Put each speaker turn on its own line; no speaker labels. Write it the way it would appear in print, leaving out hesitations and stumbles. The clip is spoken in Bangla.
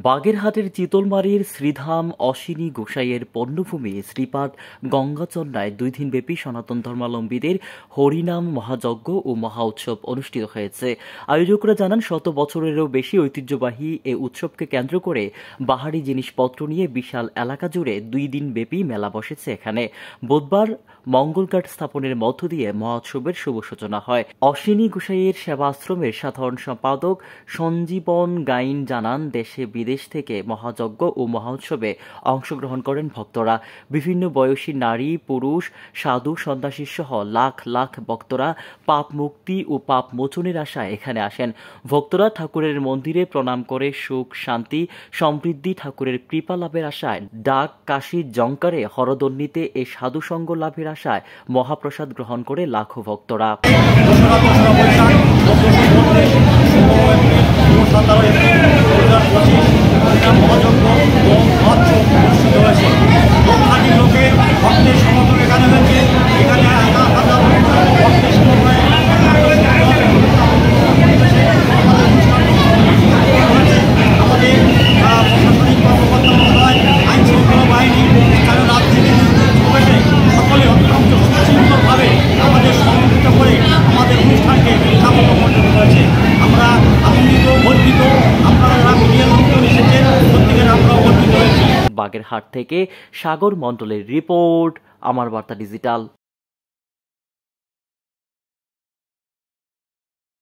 বাগেরহাটের চিতলমারীর শ্রীধাম অশ্বিনী গোসাইয়ের পণ্যভূমি শ্রীপাদ গঙ্গাচন্দ্রায় 2 দিনব্যাপী সনাতন ধর্মাবলম্বীদের হরিনাম মহাযজ্ঞ ও মহা উৎসব অনুষ্ঠিত হয়েছে। আয়োজকরা জানান, শত বছরেরও বেশি ঐতিহ্যবাহী এ উৎসবকে কেন্দ্র করে বাহারি জিনিসপত্র নিয়ে বিশাল এলাকা জুড়ে 2 দিনব্যাপী মেলা বসেছে। এখানে বুধবার মঙ্গলঘাট স্থাপনের মধ্য দিয়ে মহোৎসবের শুভ সূচনা হয়। অশ্বিনী গোসাইয়ের সেবা আশ্রমের সাধারণ সম্পাদক সঞ্জীবন গাইন জানান, দেশে বিদেশ থেকে মহাযজ্ঞ ও মহোৎসবে অংশগ্রহণ করেন ভক্তরা। বিভিন্ন বয়সী নারী, পুরুষ, সাধু, সন্ন্যাসী সহ লাখ লাখ ভক্তরা পাপ মুক্তি ও পাপ মোচনের আশায় এখানে আসেন। ভক্তরা ঠাকুরের মন্দিরে প্রণাম করে সুখ, শান্তি, সমৃদ্ধি, ঠাকুরের কৃপা লাভের আশায় ডাক, কাশি, জঙ্কারে হরদন্ডিতে এই সাধু সঙ্গ লাভের আশায় মহাপ্রসাদ গ্রহণ করে লাখো ভক্তরা। বাগেরহাট থেকে সাগর মণ্ডলের রিপোর্ট, আমার বার্তা ডিজিটাল।